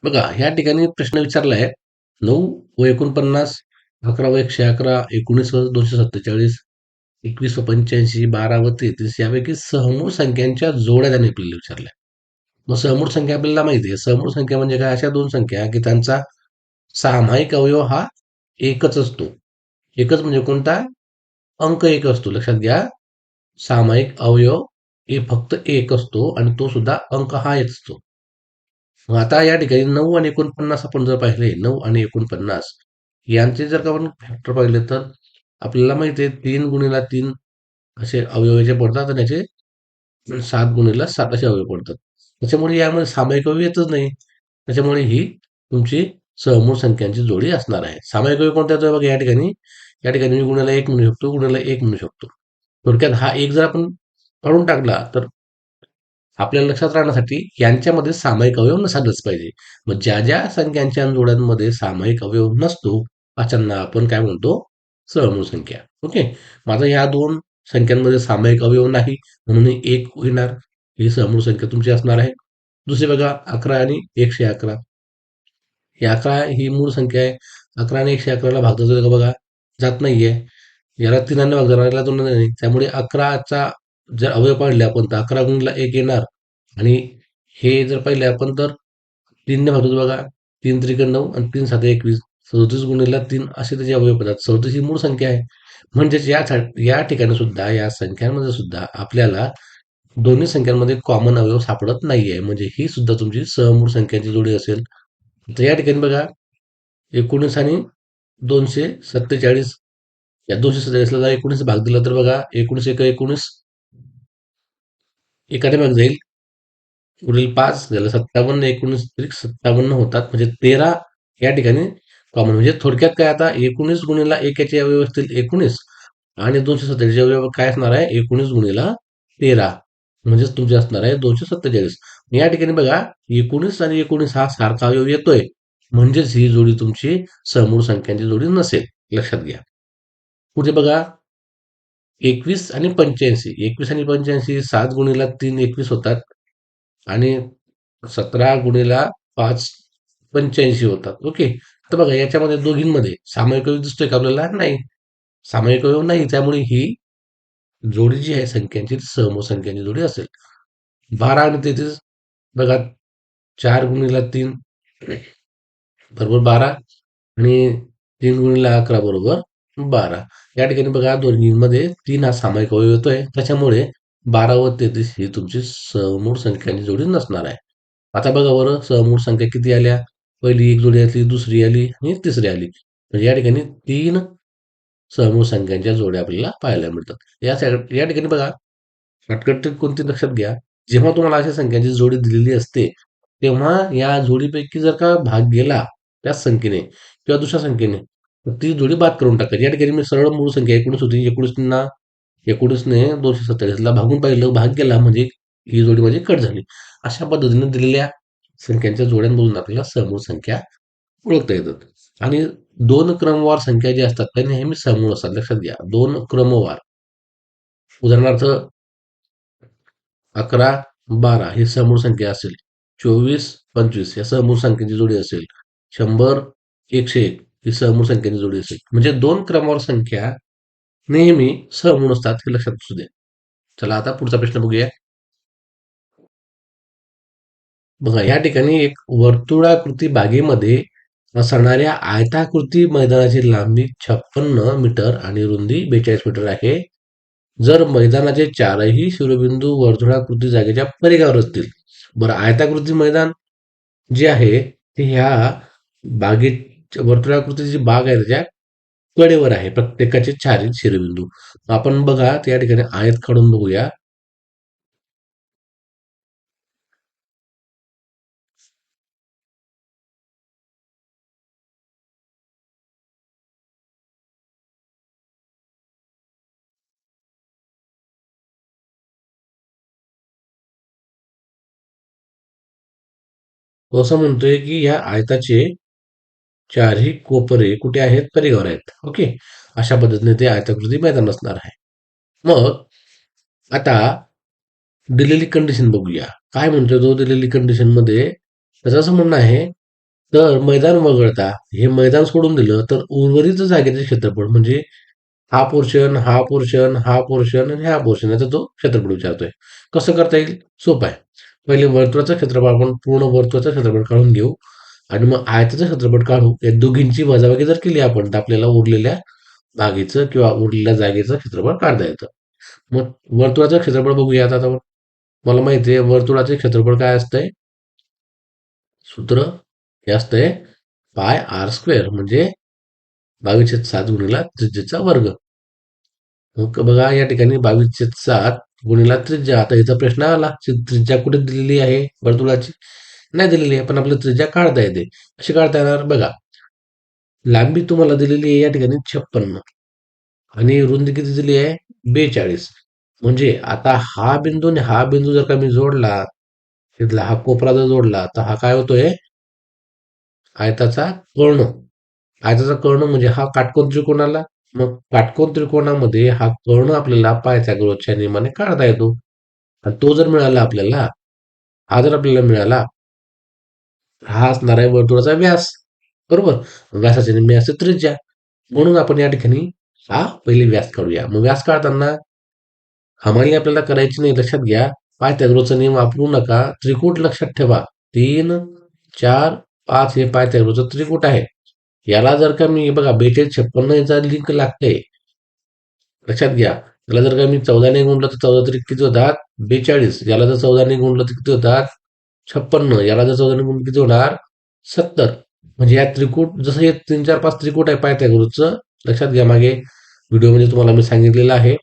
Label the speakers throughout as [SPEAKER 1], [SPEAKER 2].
[SPEAKER 1] बघा ह्या ठिकाणी प्रश्न विचारलाय 9 व 49, 11 व 111, 19 व 247, 21 व 85, 12 व 33 यापैकी सहमूळ संख्यांच्या जोड्या त्यांनी आपल्याला विचारल्या. मग सहमूळ संख्या आपल्याला माहिती आहे. सहमूळ संख्या म्हणजे काय? अशा दोन संख्या की त्यांचा सामायिक अवयव हा एकच असतो. एकच म्हणजे कोणता? अंक एक असतो. लक्षात घ्या. सामायिक अवयव हे फक्त एक असतो आणि तो सुद्धा अंक हा एक असतो. मग आता या ठिकाणी 9 आणि 49 आपण जर पाहिले 9 आणि 49 यांचे जर का आपण फॅक्टर पाहिले तर आपल्याला माहिती आहे 3 गुणिला 3 असे अवयव जे पडतात आणि याचे 7 गुणिला 7 असे अवयव पडतात. त्याच्यामुळे यामध्ये सामायिक अवयव येतच नाही. त्याच्यामुळे ही तुमची सहमूळ संख्यांची जोडी असणार आहे. सामायिक अवयव कोणत्या येतोय बघा या ठिकाणी मी गुणिला 1 म्हणू शकतो, गुणिला 1 म्हणू शकतो. थोडक्यात हा एक जर आपण काढून टाकला तर आपल्याला लक्षात राहण्यासाठी यांच्यामध्ये सामायिक अवयव नसायलाच पाहिजे. मग ज्या ज्या संख्यांच्या जोड्यांमध्ये सामायिक अवयव नसतो अशांना आपण काय म्हणतो? सहमूळ संख्या. ओके. माझा ह्या दोन संख्यांमध्ये सामायिक अवयव नाही म्हणून हे एक होणार. ही सहमूळ संख्या तुमची असणार आहे. दुसरी बघा 11 आणि 111. ही 11 ही मूळ संख्या आहे. 11 आणि 111ला भाग जातोय का बघा? जात नाहीये. याला 3ने भाग जाणार, याला 2ने नाही. त्यामुळे 11चा जर अवयव पाडले आपण तर 11 गुणिला 1 येणार आणि हे जर पाहिले आपण तर 3ने भागतो बघा. 3 त्रिक 9 आणि 3 साते 21. 37 गुणिला 3 असे त्याचे अवयव पडतात. 37 ही मूळ संख्या आहे. म्हणजेच या ठिकाणी सुद्धा या संख्यांमध्ये सुद्धा आपल्याला दोन्ही संख्यांमध्ये कॉमन अवयव सापडत नाहीये. म्हणजे ही सुद्धा तुमची सहमूळ संख्यांची जोडी असेल. तर या ठिकाणी बघा 19 आणि 247 या 247ला जर 19 भाग दिला तर बघा 19 एक 19 एकाने भाग जाईल. उरलेल 5 झालं 57, 19 त्रिक 57 होतात. म्हणजे 13 या ठिकाणी कॉमन. म्हणजे थोडक्यात काय आता 19 गुणिला 1 याचे अवयव असतील 19 आणि 247 चे अवयव काय असणार आहे? 19 गुणिला 13 म्हणजेच तुमचे असणार आहे 247. या ठिकाणी बघा 19 आणि 19 हा सारखा अवयव येतोय. म्हणजेच ही जोडी तुमची समूळ संख्यांची जोडी नसेल. लक्षात घ्या. पुढे बघा 21 आणि 85. 21 आणि 85 7 गुणिला 3 21 होतात आणि 17 गुणिला 5 85 होतात. ओके. तर बघा याच्यामध्ये दोघींमध्ये सामायिक अवयव दिसतोय का आपल्याला? नाही. सामायिक अवयव नाही. त्यामुळे ही जोडी जी आहे संख्यांची ती समूह संख्यांची जोडी असेल. 12 आणि 33 बघा 4 गुणिला 3 बरोबर 12 आणि 3 गुणिला 11 बरोबर 12. या ठिकाणी बघा दोन्हीमध्ये 3 हा सामायिक अवयव येतोय. त्याच्यामुळे 12 व 33 ही तुमची समूळ संख्यांची जोडी नसणार आहे. आता बघा बरं समूळ संख्या किती आल्या? पहिली एक जोडी आली, दुसरी आली आणि तिसरी आली. म्हणजे या ठिकाणी 3 समूळ संख्यांच्या जोड्या आपल्याला पाहायला मिळतात. या ठिकाणी बघा शॉर्टकट ट्रिक कोणती लक्षात घ्या. जेव्हा तुम्हाला अशा संख्यांची जोडी दिलेली असते, तेव्हा या जोडीपैकी जर का भाग गेला त्याच संख्येने किंवा दुसऱ्या संख्येने, तर ती जोडी बाद करून टाकायची. या ठिकाणी मी सरळ मूळ संख्या 19 होती. 19ने 247ला भागून पाहिलं, भाग गेला म्हणजे ही जोडी माझी कट झाली. अशा पद्धतीने दिलेल्या संख्यांच्या जोड्यांमधून आपल्याला समूळ संख्या ओळखता येतात. आणि 2 क्रमवार संख्या ज्या असतात त्या नेहमी समूळ असतात. लक्षात घ्या. 2 क्रमवार. उदाहरणार्थ 11, 12 ही समूळ संख्या असेल. 24, 25 या समूळ संख्येची जोडी असेल. 100, 101 ही समूळ संख्येची जोडी असेल. म्हणजे 2 क्रमवार संख्या नेहमी समूळ असतात हे लक्षात असू दे. चला आता पुढचा प्रश्न बघूया. बघा या ठिकाणी एक वर्तुळाकृती बागेमध्ये असणाऱ्या आयताकृती मैदानाची लांबी 56 मीटर आणि रुंदी 42 मीटर आहे. जर मैदानाचे चारही शिरोबिंदू वर्तुळाकृती जागेच्या परिघावर असतील. बरं आयताकृती मैदान जे आहे ते ह्या वर्तुळाकृती जी बाग आहे त्याच्या कडेवर आहे. प्रत्येकाचे चारही शिरोबिंदू. आपण बघा त्या ठिकाणी आयत काढून बघूया. तो असं म्हणतोय की या आयताचे चारही कोपरे कुठे आहेत? परिघावर आहेत. ओके. अशा पद्धतीने ते आयताकृती मैदान असणार आहे. मग आता दिलेली कंडिशन बघूया. काय म्हणतोय तो दिलेली कंडिशन मध्ये? त्याचं असं म्हणणं आहे तर मैदान वगळता हे मैदान सोडून दिलं तर उर्वरित जागेचे क्षेत्रफळ म्हणजे हा पोर्शन, हा पोर्शन, हा पोर्शन आणि हा पोर्शन याचा तो क्षेत्रफळ विचारतोय. कसं करता येईल? सोपं आहे. पहिले वर्तुळाचं क्षेत्रफळ आपण पूर्ण वर्तुळाचं क्षेत्रफळ काढून घेऊ आणि मग आयताचं क्षेत्रफळ काढू. या दोघींची वजाबाकी जर केली आपण तर आपल्याला उरलेल्या बागेचं किंवा उरलेल्या जागेचं क्षेत्रफळ काढता येतं. मग वर्तुळाचं क्षेत्रफळ बघूया आता आपण. मला माहिती आहे वर्तुळाचे क्षेत्रफळ काय असतंय? सूत्र हे असतंय पाय आर स्क्वेअर म्हणजे 22/7 गुणिला त्रिज्येचा वर्ग. मग बघा या ठिकाणी 22/7 गुणिला त्रिज्या. आता याचा प्रश्न आला त्रिज्या कुठे दिलेली आहे वर्तुळाची? नाही दिलेली आहे, पण आपल्याला त्रिज्या काढता येते. कशी काढता येणार? बघा, लांबी तुम्हाला दिलेली आहे या ठिकाणी 56 आणि रुंदी किती दिली आहे? 42. म्हणजे आता हा बिंदू आणि हा बिंदू जर का मी जोडला, तिथला हा कोपरा जर जोडला, तर हा काय होतोय? आयताचा कर्ण. आयताचा कर्ण म्हणजे हा काटकोन त्रिकोण आला. मग काटकोन त्रिकोणामध्ये हा कर्ण आपल्याला पायथागोरसच्या नियमाने काढता येतो. आणि तो जर मिळाला आपल्याला, हा जर आपल्याला मिळाला, हा असणार आहे वर्तुळाचा व्यास. बरोबर? व्यासाच्या निम्मे असते त्रिज्या. म्हणून आपण या ठिकाणी हा पहिले व्यास काढूया. मग व्यास काढताना हमाली आपल्याला करायची नाही, लक्षात घ्या. पायथागोरसचा नियम वापरू नका. त्रिकूट लक्षात ठेवा. 3, 4, 5 हे पायथागोरसचं त्रिकूट आहे. याला जर का मी बघा 42-56 याचा लिंक लागते. लक्षात घ्या. याला जर का मी 14 ने गुणलं तर 14 तरी किती होतात? 42. याला जर 14 ने गुणलं तर किती होतात? 56. याला जर 14 ने गुणलं किती होणार? 70. म्हणजे या त्रिकूट जसं हे 3, 4, 5 त्रिकूट आहे पायथागोरसचं, लक्षात घ्या मागे व्हिडिओमध्ये तुम्हाला मी सांगितलेलं आहे.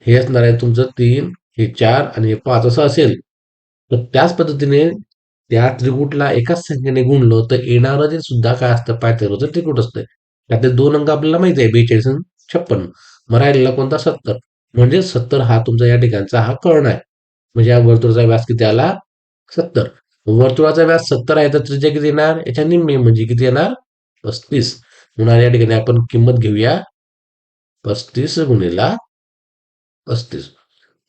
[SPEAKER 1] हे असणार आहे तुमचं 3, हे 4 आणि हे 5 असं असेल. तर त्याच पद्धतीने त्या त्रिकूटला एकाच संख्येने गुणलं तर येणारं जे सुद्धा काय असतं पायथागोरसचं त्रिकूट असतं. त्यातले 2 अंक आपल्याला माहिती आहे 42 आणि 56. मग राहिलेला कोणता? 70. म्हणजे 70 हा तुमचा या ठिकाणचा हा कर्ण आहे. म्हणजे या वर्तुळाचा व्यास किती आला? 70. वर्तुळाचा व्यास 70 आहे तर त्रिज्या किती येणार? याच्या निम्मे म्हणजे किती येणार? 35. म्हणून या ठिकाणी आपण किंमत घेऊया 35 गुणिला 35.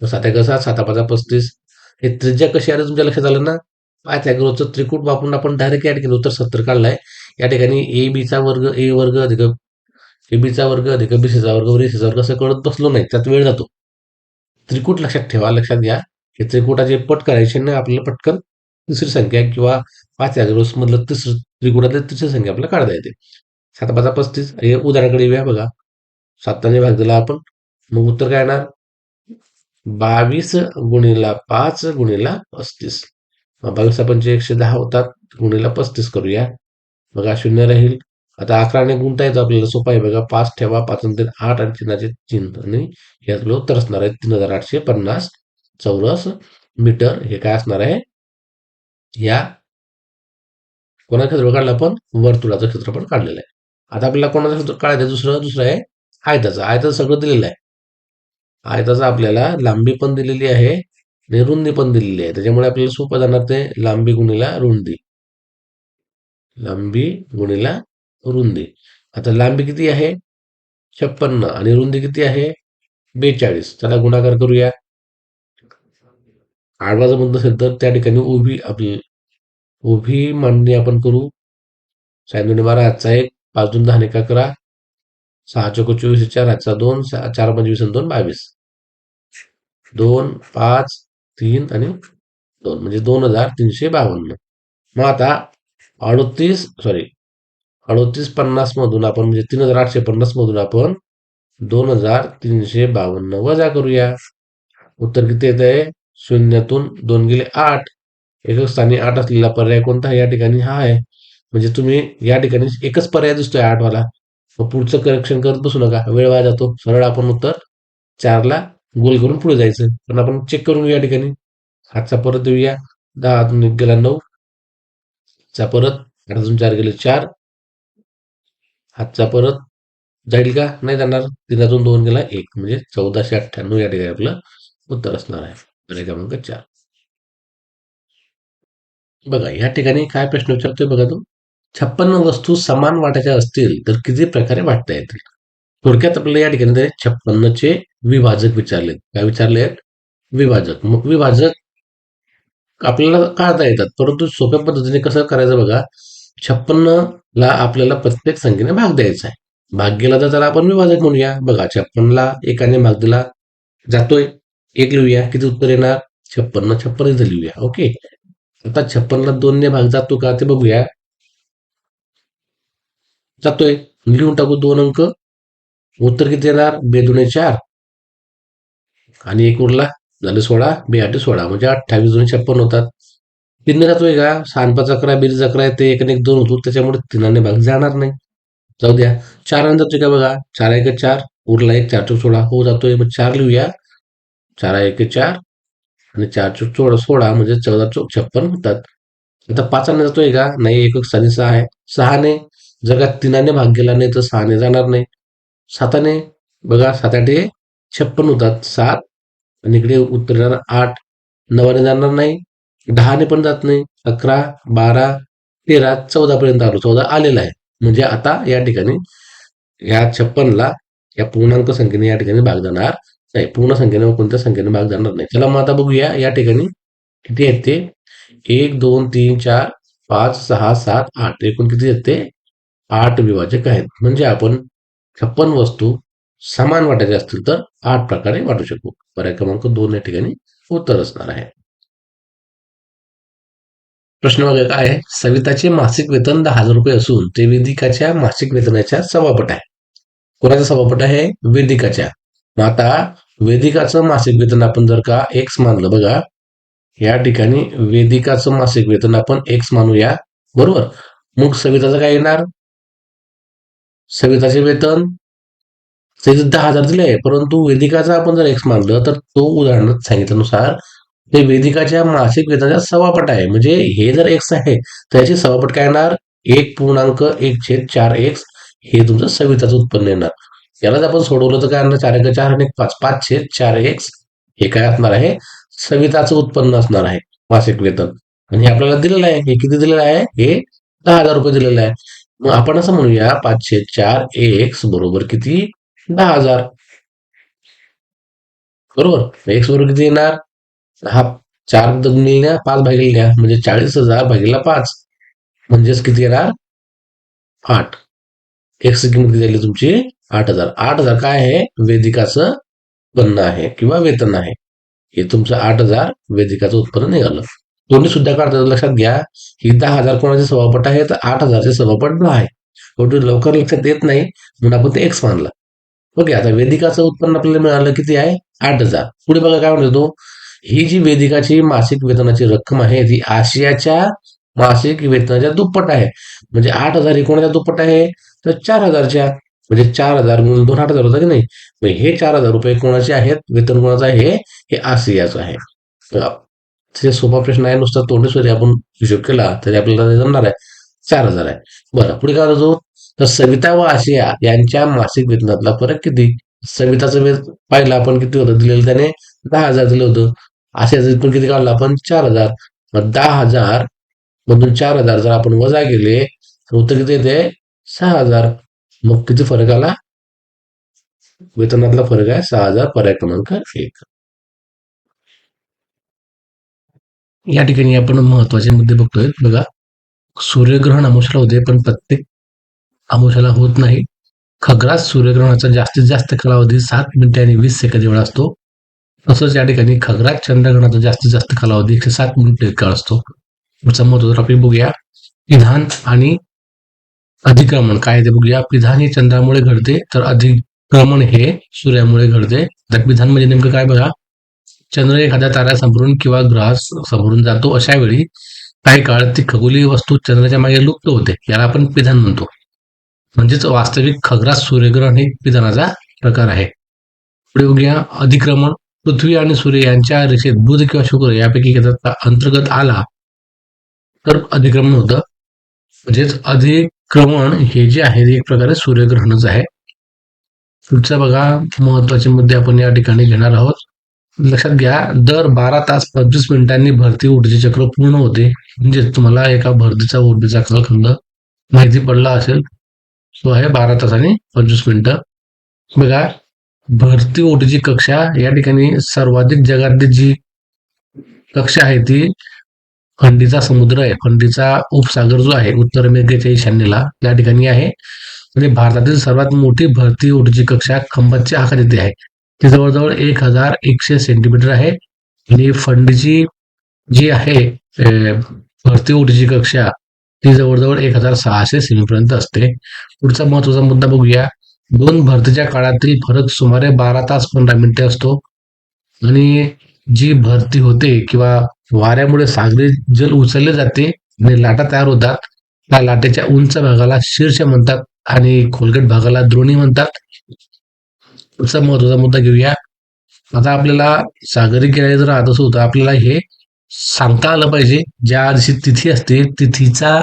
[SPEAKER 1] तर सात्या कसा? 7×5 = 35. हे त्रिज्या कशी आली तुमच्या लक्षात आलं ना? पायथागोरसचं त्रिकूट वापरून आपण डायरेक्ट या ठिकाणी उत्तर 70 काढलाय. या ठिकाणी ए बीचा वर्ग ए वर्ग अधिक ए बीचा वर्ग अधिक बीसीचा वर्ग वर एसीचा वर्ग असं कळत बसलो नाही, त्यात वेळ जातो. त्रिकूट लक्षात ठेवा, लक्षात घ्या. हे त्रिकूटाचे पट करायचे ना आपल्याला पटकन तिसरी संख्या किंवा पायथागोरस मधलं तिसरं त्रिकूटातली तिसरी संख्या आपल्याला काढता येते. 7×5 = 35. हे उदाहरणाकडे येऊया बघा. 7ने भाग दिला आपण. मग उत्तर काय येणार? 22 गुणिला 5 गुणिला 35. 22 × 5 = 110 होतात. गुणिला 35 करूया. बघा 0 राहील. आता 11ने गुणता येतं आपल्याला, सोपं आहे बघा. 5 ठेवा, 5 आणि 3 8 आणि चिन्हाचे 3 आणि हे आपलं उत्तर असणार आहे 3850 चौरस मीटर. हे काय असणार आहे? या कोणाचं क्षेत्रफळ काढलं आपण? वर्तुळाचं क्षेत्रफळ काढलेलं आहे. आता आपल्याला कोणाचं क्षेत्र काढायचं? दुसरं आहे आयताचं. आयताचं सगळं दिलेलं आहे. आयताचं आपल्याला लांबी पण दिलेली आहे आणि रुंदी पण दिलेली आहे. त्याच्यामुळे आपल्याला सोपं जाणार ते लांबी गुणिला रुंदी. लांबी गुणिला रुंदी. आता लांबी किती आहे? 56 आणि रुंदी किती आहे? 42. चला गुणाकार करूया. आडवा जर म्हणत असेल तर त्या ठिकाणी उभी आपली उभी मांडणी आपण करू. 6×2 = 12, हातचा 1, 5×2 = 10 आणि 11, 6×4 = 24, 4 हातचा 2, 4×5 = 20 आणि 2 = 22. 2, 5, 3 आणि 2 म्हणजे 2352. मग आता 3850 मधून आपण म्हणजे 3850 मधून आपण 2352 वजा करूया. उत्तर किती येत आहे? 0तून 2 गेले 8. एकक स्थानी 8 असलेला पर्याय कोणता या ठिकाणी? हा आहे. म्हणजे तुम्ही या ठिकाणी एकच पर्याय दिसतोय 8 वाला. मग पुढचं करेक्शन करत बसू नका, वेळ वाया जातो. सरळ आपण उत्तर 4ला गोल करून पुढे जायचं. पण आपण चेक करून घेऊ या ठिकाणी. हातचा परत देऊया. 10 हातून 1 गेला 9. चा परत 8 हातून 4 गेले 4. हातचा परत जाईल का? नाही जाणार. 3 हातून 2 गेला 1 म्हणजे 1498 या ठिकाणी आपलं उत्तर असणार आहे. पर्याय क्रमांक 4. बघा या ठिकाणी काय प्रश्न विचारतोय बघा तो. 56 वस्तू समान वाटायच्या असतील तर किती प्रकारे वाटता येतील? थोडक्यात आपल्याला या ठिकाणी 56चे विभाजक विचारलेत. काय विचारलेत? विभाजक. मग विभाजक आपल्याला काढता येतात, परंतु सोप्या पद्धतीने कसं करायचं बघा. 56 ला आपल्याला प्रत्येक संख्येने भाग द्यायचा आहे. भाग गेला तर त्याला आपण विभाजक म्हणूया. बघा 56 ला एकाने भाग दिला जातोय. एक लिहूया. किती उत्तर येणार? 56 56 इथं लिहूया. ओके. आता 56 ला 2 ने भाग जातो का ते बघूया. जातोय. लिहून टाकू 2 अंक. उत्तर किती येणार? 2 दुणे 4 आणि एक उरला. झाले 16. 2 8 16 म्हणजे 28 दुणे 56 होतात. 3 ने जातोय का? 6 आणि 5 11 बेरीज 11 येते. 1 आणि 1 2 होतो. त्याच्यामुळे 3 भाग जाणार नाही. जाऊ द्या. 4 जातोय का बघा. 4 1 4 उरला एक 4 चौक 16 हो जातोय. मग 4 लिहूया. 4 1 4 आणि 4 चौक 16 म्हणजे 14 चौक 56 होतात. आता 5 ने जातोय का? नाही. 1 6 6 आहे. 6 ने जर का 3 भाग गेला नाही तर 6 ने जाणार नाही. 7 ने बघा 7 8 56 होतात. 7 आणि इकडे उत्तर येणार 8. 9 ने जाणार नाही. 10 ने पण जात नाही. 11 12 13 14 पर्यंत आलो. 14 आलेला आहे. म्हणजे आता या ठिकाणी या 56 ला या पूर्णांक संख्येने या ठिकाणी भाग जाणार नाही. पूर्ण संख्येने कोणत्या संख्येने भाग जाणार नाही. चला मग आता बघूया या ठिकाणी किती आहेत ते. 1 2 3 4 5 6 7 8 एकूण किती आहेत ते? 8 विभाजक आहेत. म्हणजे आपण 56 वस्तू समान वाटायचे असतील तर 8 प्रकारे वाटू शकू. पर्याय क्रमांक 2 या ठिकाणी उत्तर असणार आहे. प्रश्न बघा काय आहे. सविताचे मासिक वेतन 10,000 रुपये असून ते वेदिकाच्या मासिक वेतनाच्या सव्वापट आहे. कोणाचा सव्वापट आहे? वेदिकाच्या. मग आता वेदिकाचं मासिक वेतन आपण जर का एक्स मानलं बघा. या ठिकाणी वेदिकाचं मासिक वेतन आपण एक्स मानूया. बरोबर. मग सविताचं काय येणार? सविताचे वेतन 10,000 दिले आहे. परंतु वेदिकाचा आपण जर एक्स मानलं तर तो उदाहरणात सांगितल्यानुसार ते वेदिकाच्या मासिक वेतनाच्या सव्वापट आहे. म्हणजे हे जर एक्स आहे तर याची सव्वापट काय येणार? 1.1/4 एक्स हे तुमचं सविताचं उत्पन्न येणार. यालाच आपण सोडवलं तर काय आणणार? 4 1 4 आणि 5 5/4 एक्स हे काय असणार आहे? सविताचं उत्पन्न असणार आहे. मासिक वेतन. आणि हे आपल्याला दिलेलं आहे. हे किती दिलेलं आहे? हे 10,000 रुपये दिलेलं आहे. मग आपण असं म्हणूया 5/4 एक्स बरोबर किती? 10,000. बरोबर. एक्स बरोबर किती येणार? हा 4 दुने 5 भागिले घ्या म्हणजे 40,000 भागिले 5 म्हणजेच किती येणार? 8. एक्स ची किंमत किती झाली तुमची? 8,000. 8,000 काय आहे? वेदिकाचं उत्पन्न आहे किंवा वेतन आहे. हे तुमचं 8,000 वेदिकाचं उत्पन्न निघालं. दोन्ही सुद्धा काढतात. लक्षात घ्या. ही 10,000 कोणाचे सव्वापट आहे तर 8,000चे सव्वापट 10 आहे. शेवटी लवकर लक्षात येत नाही म्हणून आपण ते एक्स मानला. ओके. आता वेदिकाचं उत्पन्न आपल्याला मिळालं किती आहे? 8,000. पुढे बघा काय म्हणतो. ही जी वेदिकाची मासिक वेतनाची रक्कम आहे ती आशियाच्या मासिक वेतनाच्या दुप्पट आहे. म्हणजे 8,000 ही कोणाच्या दुप्पट आहे? तर 4,000च्या. म्हणजे 4,000 गुणून 2 8,000 होतं की नाही. मग हे 4,000 रुपये कोणाचे आहेत? वेतन कोणाचं आहे? हे आशियाचं आहे. ते सोपा प्रश्न आहे. नुसता तोंडी आपण हिशोब केला तरी आपल्याला जमणार आहे. 4,000 आहे. बरं पुढे काय होतो. तर सविता व आशिया यांच्या मासिक वेतनातला फरक किती? सविताचं वेतन पाहिलं आपण किती होतं दिलेलं त्याने 10,000 दिलं होतं. आशियाचं वेतन किती काढलं आपण? 4,000. मग 10,000 मधून 4,000 जर आपण वजा केले तर उत्तर किती येते? 6,000. मग किती फरक आला? वेतनातला फरक आहे 6,000. पर्याय क्रमांक 1. या ठिकाणी आपण महत्वाचे मुद्दे बघतोय. बघा सूर्यग्रहण अमावस्याला होते पण प्रत्येक अमावस्याला होत नाही. खग्रास सूर्यग्रहणाचा जास्तीत जास्त कालावधी 7 मिनिटे आणि 20 सेकंद एवढा असतो. तसंच या ठिकाणी खग्रास चंद्रग्रहणाचा जास्तीत जास्त कालावधी 107 मिनिटे इतका असतो. पुढचा महत्वाचा टॉपिक बघूया. पिधान आणि अधिक्रमण काय आहे ते बघूया. पिधान हे चंद्रामुळे घडते तर अधिक्रमण हे सूर्यामुळे घडते. तर पिधान म्हणजे नेमकं काय बघा. चंद्र एखाद्या तारा समोरून किंवा ग्रहास समोरून जातो अशा वेळी काही काळ ती खगोलीय वस्तू चंद्राच्या मागे लुप्त होते. याला आपण पिधान म्हणतो. म्हणजेच वास्तविक खग्रास सूर्यग्रहण हे पिधानाचा प्रकार आहे. पुढे बघूया अधिक्रमण. पृथ्वी आणि सूर्य यांच्या रेषेत बुध किंवा शुक्र यापैकी एखादा अंतर्गत आला तर अधिक्रमण होतं. म्हणजेच अधिक्रमण हे जे आहे एक प्रकारे सूर्यग्रहणच आहे. पुढचा बघा महत्वाचे मुद्दे आपण या ठिकाणी घेणार आहोत. लक्षात घ्या. दर 12 तास 25 मिनिटांनी भरती ऊर्जे चक्र पूर्ण होते. म्हणजे तुम्हाला एका भरतीचा ऊर्जेचा कालखंड माहिती पडला असेल. तो आहे 12 तास आणि 25 मिनिटं. बघा भरती ओढीची कक्षा या ठिकाणी सर्वाधिक जगातली जी कक्षा आहे ती फंडीचा समुद्र आहे, फंडीचा उपसागर जो आहे उत्तर अमेरिकेच्या ईशान्येला त्या ठिकाणी आहे. आणि भारतातील सर्वात मोठी भरती ओढीची कक्षा खंभातच्या आखात येथे आहे. ती जवळजवळ 1100 सेंटीमीटर आहे. आणि फंडीची जी आहे भरती ओढीची कक्षा ती जवळजवळ 1600 सेमीपर्यंत असते. पुढचा महत्वाचा मुद्दा बघूया. दोन भरतीच्या काळातील फरक सुमारे 12 तास 15 मिनिटे असतो. आणि जी भरती होते किंवा वाऱ्यामुळे सागरी जल उचलले जाते आणि लाटा तयार होतात. त्या लाटेच्या उंच भागाला शीर्ष म्हणतात आणि खोलगट भागाला द्रोणी म्हणतात. पुढचा महत्वाचा मुद्दा घेऊया. आता आपल्याला सागरी किनारे जर राहत असू तर आपल्याला हे सांगता आलं पाहिजे. ज्या दिवशी तिथी असते तिथीचा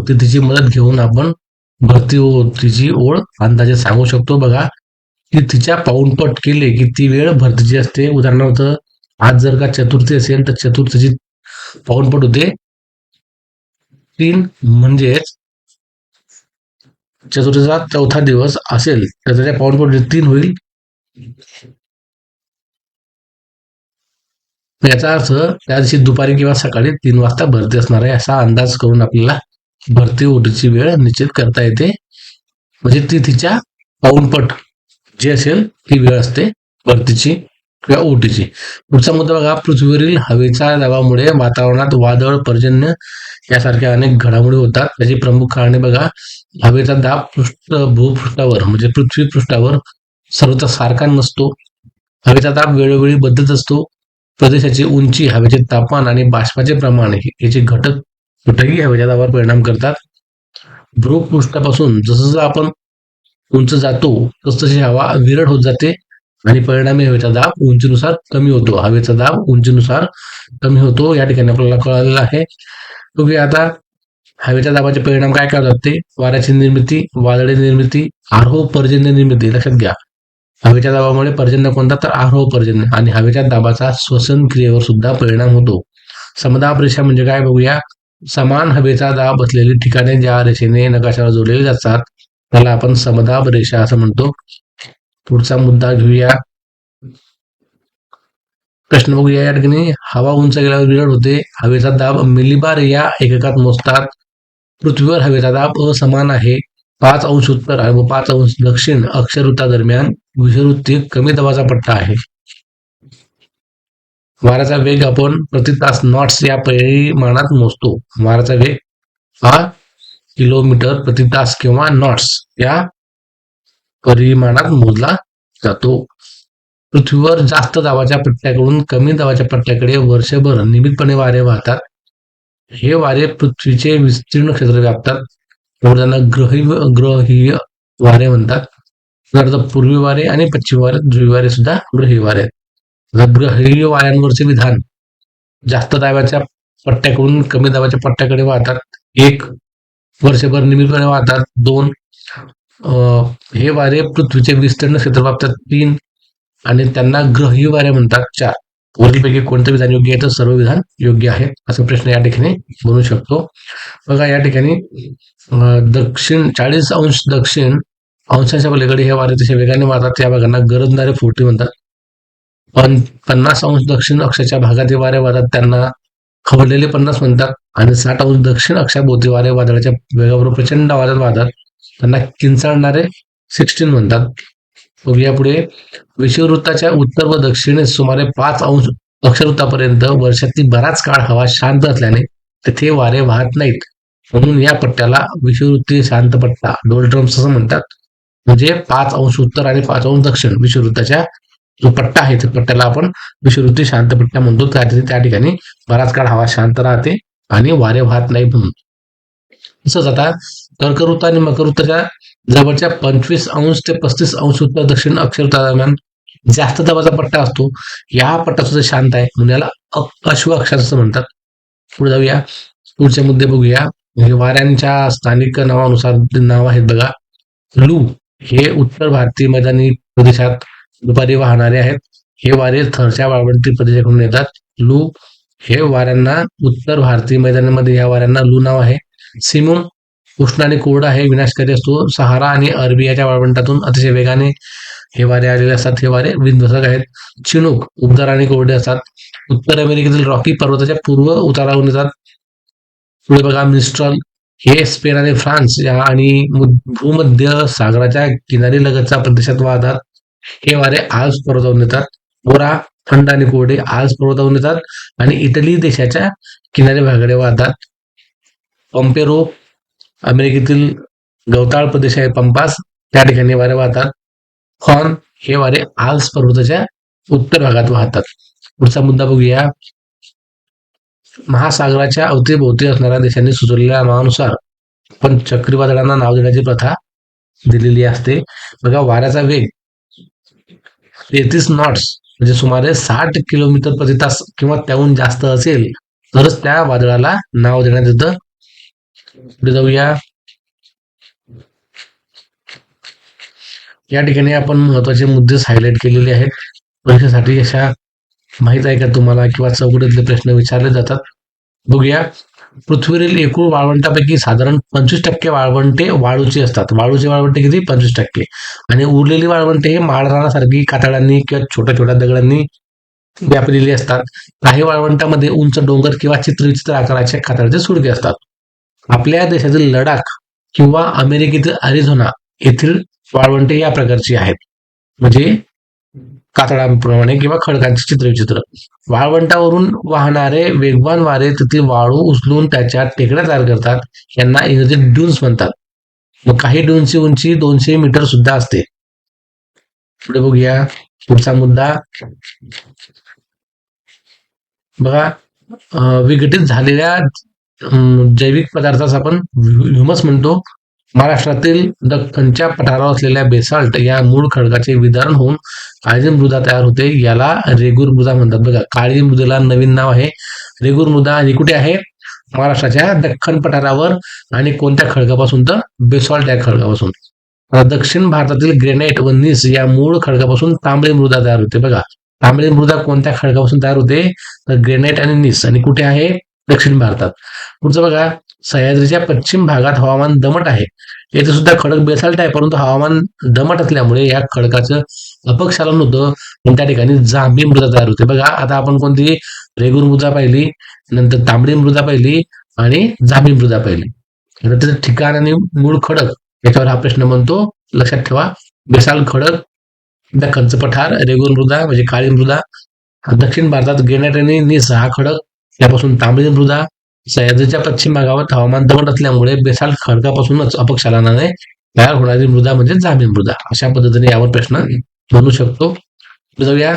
[SPEAKER 1] तिथीची मदत घेऊन आपण भरती तिची ओळ अंदाजे सांगू शकतो. बघा, तिथीच्या पाऊणपट केले की ती वेळ भरतीची असते. उदाहरणार्थ, आज जर का चतुर्थी असेल तर चतुर्थीची पाऊणपट होते 3. म्हणजेच चतुर्थीचा चौथा दिवस असेल तर त्याच्या पाऊणपट 3 होईल. याचा अर्थ त्या दिवशी दुपारी किंवा सकाळी 3 वाजता भरती असणार आहे असा अंदाज करून आपल्याला भरती ओढीची वेळ निश्चित करता येते. म्हणजे ती तिच्या पाऊणपट जी असेल ती वेळ असते भरतीची किंवा ओटीची. पुढचा मुद्दा बघा. पृथ्वीवरील हवेच्या दाबामुळे वातावरणात वादळ, पर्जन्य यासारख्या अनेक घडामोडी होतात. त्याची प्रमुख कारणे बघा. हवेचा दाब भूपृष्ठावर म्हणजे पृथ्वी पृष्ठावर सर्वत्र सारखा नसतो. हवेचा दाब वेळोवेळी बदलत असतो. प्रदेशाची उंची, हवेचे तापमान आणि बाष्पाचे प्रमाण याचे घटकही हवेच्या दाबावर परिणाम करतात. भूपृष्ठापासून जसं आपण उंच जातो तसतशी हवा विरळ होत जाते आणि परिणामी हवेचा दाब उंचीनुसार कमी होतो. हवेचा दाब उंचीनुसार कमी होतो या ठिकाणी आपल्याला कळालेलं आहे. बघूया आता हवेच्या दाबाचे परिणाम काय करतात ते. वाऱ्याची निर्मिती, वादळी निर्मिती, आरोह पर्जन्य निर्मिती. लक्षात घ्या, हवेच्या दाबामुळे पर्जन्य कोणता तर आरोह पर्जन्य. आणि हवेच्या दाबाचा श्वसन क्रियेवर सुद्धा परिणाम होतो. समदाब रेषा म्हणजे काय बघूया. समान हवेचा दाब असलेली ठिकाणे ज्या रेषेने नकाशावर जोडलेली जातात त्याला आपण समदाब रेषा असं म्हणतो. पुढचा मुद्दा घेऊया. प्रश्न बघूया या ठिकाणी. हवा उंच गेल्यावर विरळ होते. हवेचा दाब मिलीबार या एककात मोजतात. पृथ्वीवर हवेचा दाब असमान आहे. 5 अंश उत्तर आणि 5 अंश दक्षिण अक्षवृत्तादरम्यान विषुववृत्तीय कमी दाबाचा पट्टा आहे. वाऱ्याचा वेग आपण प्रति तास नॉट्स या परिमाणात मोजतो. वाऱ्याचा वेग हा किलोमीटर प्रति तास किंवा नॉट्स या परिमाणात मोजला जातो. पृथ्वीवर जास्त दाबाच्या पट्ट्याकडून कमी दाबाच्या पट्ट्याकडे वर्षभर नियमितपणे वारे वाहतात. हे वारे पृथ्वीचे विस्तीर्ण क्षेत्र व्यापतात. त्यांना ग्रहीय वारे म्हणतात. पूर्वी वारे आणि पश्चिम वारे, ध्रुवी वारे सुद्धा ग्रहीय वारे आहेत. ग्रहीय वाऱ्यांवरचे विधान. जास्त दाबाच्या पट्ट्याकडून कमी दाबाच्या पट्ट्याकडे वाहतात. 1. वर्षभर नियमितपणे वाहतात. 2. हे वारे पृथ्वीचे विस्तीर्ण क्षेत्र व्यापतात. 3. आणि त्यांना ग्रहीय वारे म्हणतात. 4. वरीलपैकी कोणतं विधान योग्य आहे तर सर्व विधान योग्य आहे असा प्रश्न या ठिकाणी बनू शकतो. बघा या ठिकाणी दक्षिण 40 अंश दक्षिण अंशाच्या पलीकडे हे वारे तसे वेगाने वाहतात. त्या भागांना गरजणारे फोर्टी म्हणतात. 50 अंश दक्षिण अक्षाच्या भागात हे वारे वाहतात त्यांना खवळलेले 50 म्हणतात. आणि 60 अंश दक्षिण अक्षाभोवती वारे वादळाच्या वेगाबरोबर प्रचंड आवाजात वाहतात त्यांना किंचाळणारे 16 म्हणतात. बघूया पुढे. विषुववृत्ताच्या उत्तर व दक्षिणेस सुमारे 5 अंश अक्षवृत्तापर्यंत वर्षातील बराच काळ हवा शांत असल्याने तेथे वारे वाहत नाहीत. म्हणून या पट्ट्याला विषुववृत्तीय शांत पट्टा डोल्ड्रम्स असं म्हणतात. म्हणजे 5 अंश उत्तर आणि 5 अंश दक्षिण विषुववृत्ताच्या जो पट्टा आहे त्या पट्ट्याला आपण विषुववृत्तीय शांत पट्टा म्हणतो. त्या ठिकाणी बराच काळ हवा शांत राहते आणि वारे वाहत नाही म्हणून. तसंच आता कर्कवृत्त आणि मकरवृत्ताच्या जवळच्या 25 अंश ते 35 अंश उत्तर दक्षिण अक्षवृत्तादरम्यान जास्त दाबाचा पट्टा असतो. या पट्टा सुद्धा शांत आहे म्हणून याला अश्व अक्षांश असं म्हणतात. पुढे जाऊया. पुढचे मुद्दे बघूया. वाऱ्यांच्या स्थानिक नावानुसार नाव आहेत बघा. लू हे उत्तर भारतीय मैदानी प्रदेशात दुपारी वाहणारे आहेत. हे वारे थरच्या वाळवंटी प्रदेशाकडून येतात. लू हे वाऱ्यांना उत्तर भारतीय मैदानामध्ये या वाऱ्यांना लू नाव आहे. सिमून उष्ण आणि कोरडा आहे, विनाशकारी असतो. सहारा आणि अरबियाच्या वाळवंटातून अतिशय वेगाने हे वारे आलेले असतात. हे वारे विध्वंसक आहेत. चिनूक उबदार आणि कोरडे असतात. उत्तर अमेरिकेतील रॉकी पर्वताच्या पूर्व उतारावरून येतात. पुढे बघा मिस्ट्रल, हे स्पेन आणि फ्रान्स या आणि भूमध्य सागराच्या किनारी लगतच्या प्रदेशात वाहतात. हे वारे आल्प्स पर्वतावरून येतात. बोरा थंड आणि कोरडे आल्प्स पर्वतावरून येतात आणि इटली देशाच्या किनारी भागाकडे वाहतात. पंपेरो अमेरिकेतील गवताळ प्रदेश आहे पंपास, त्या ठिकाणी वारे वाहतात. हॉर्न हे वारे आल्प्स पर्वताच्या उत्तर भागात वाहतात. पुढचा मुद्दा बघूया. महासागराच्या अवतीभोवती असणाऱ्या देशांनी सुचवलेल्या नावानुसार पण चक्रीवादळांना नाव देण्याची प्रथा दिलेली असते. बघा वाऱ्याचा वेग 33 नॉट्स म्हणजे सुमारे 60 किलोमीटर प्रति तास किंवा त्याहून जास्त असेल तरच त्या वादळाला नाव देण्यात येतं. पुढे जाऊया. या ठिकाणी आपण महत्वाचे मुद्दे हायलाइट केलेले आहेत. परीक्षेसाठी अशा माहित आहे का तुम्हाला किंवा चौकटीतले प्रश्न विचारले जातात. बघूया. पृथ्वीवरील एकूण वाळवंटापैकी साधारण 25% वाळवंटे वाळूची असतात. वाळूचे वाळवंटे किती? 25%. आणि उरलेली वाळवंटे हे माळरानासारखी कातळांनी किंवा छोट्या छोट्या दगडांनी व्यापलेली असतात. काही वाळवंटामध्ये उंच डोंगर किंवा चित्रविचित्र आकाराच्या कातळाचे सुडके असतात. आपल्या देशातील लडाख किंवा अमेरिकेतील अरिझोना येथील वाळवंटे या प्रकारची आहेत, म्हणजे कातळांप्रमाणे किंवा खडकांचे चित्रविचित्र. वाळवंटावरून वाहणारे वेगवान वारे तेथील वाळू उचलून त्याच्या टेकड्या तयार करतात. यांना इंग्रजीत ड्यून्स म्हणतात. मग काही ड्यून्सची उंची 200 मीटर सुद्धा असते. पुढे बघूया. पुढचा मुद्दा बघा. विघटित झालेल्या जैविक पदार्थास आपण ह्युमस म्हणतो. महाराष्ट्रातील दख्खनच्या पठारावर असलेल्या बेसाल्ट या मूळ खडकाचे विदारण होऊन काळी मृदा तयार होते. याला रेगूर मृदा म्हणतात. बघा, काळी मृदेला नवीन नाव आहे रेगूर मृदा. आणि कुठे आहे? महाराष्ट्राच्या दख्खन पठारावर. आणि कोणत्या खडकापासून? तर बेसॉल्ट या खडकापासून. दक्षिण भारतातील ग्रेनाइट व नीस या मूळ खडकापासून तांबडी मृदा तयार होते. बघा, तांबडी मृदा कोणत्या खडकापासून तयार होते? तर ग्रेनाइट आणि नीस. आणि कुठे आहे? दक्षिण भारतात. पुढचं बघा. सह्याद्रीच्या पश्चिम भागात हवामान दमट आहे. येथे सुद्धा खडक बेसाल्ट आहे, परंतु हवामान दमट असल्यामुळे या खडकाचं अपक्षालन होतं. पण त्या ठिकाणी जांभी मृदा तयार होते. बघा, आता आपण कोणती? रेगूर मृदा पाहिली, नंतर तांबडी मृदा पाहिली आणि जांभी मृदा पाहिली. आता त्याचं ठिकाण आणि मूळ खडक याच्यावर हा प्रश्न म्हणतो. लक्षात ठेवा. बेसाल्ट खडक, दख्खनचं पठार, रेगूर मृदा म्हणजे काळी मृदा. दक्षिण भारतात ग्रेनाइट आणि नीस हा खडक, यापासून तांबडी मृदा. सह्याद्रीच्या पश्चिम भागावर हवामान दमट असल्यामुळे बेसाल्ट खडकापासूनच अपक्षालनाने तयार होणारी मृदा म्हणजे जांभी मृदा. अशा पद्धतीने यावर प्रश्न बनू शकतो. जाऊया.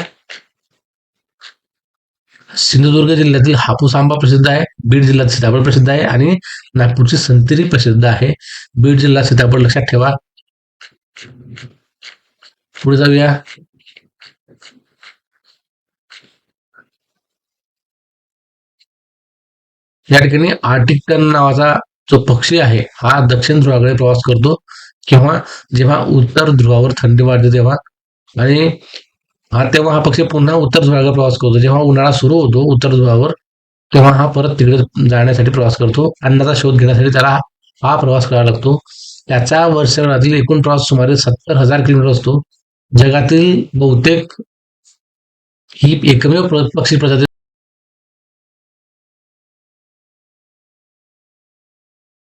[SPEAKER 1] सिंधुदुर्ग जिल्ह्यातील हापूस आंबा प्रसिद्ध आहे. बीड जिल्ह्यात सीताफळ प्रसिद्ध आहे आणि नागपूरची संत्री प्रसिद्ध आहे. बीड जिल्हा सीताफळ लक्षात ठेवा. पुढे जाऊया. या ठिकाणी आर्टिक टन नावाचा जो पक्षी आहे हा दक्षिण ध्रुवाकडे प्रवास करतो. किंवा जेव्हा उत्तर ध्रुवावर थंडी वाढते तेव्हा. आणि तेव्हा हा पक्षी पुन्हा उत्तर ध्रुवाकडे प्रवास करतो. जेव्हा उन्हाळा सुरू होतो उत्तर ध्रुवावर, तेव्हा हा परत तिकडे जाण्यासाठी प्रवास करतो. अन्नाचा शोध घेण्यासाठी त्याला हा प्रवास करावा लागतो. त्याचा वर्षभरातील एकूण प्रवास सुमारे 70,000 किलोमीटर असतो. जगातील बहुतेक ही एकमेव पक्षी प्रजाती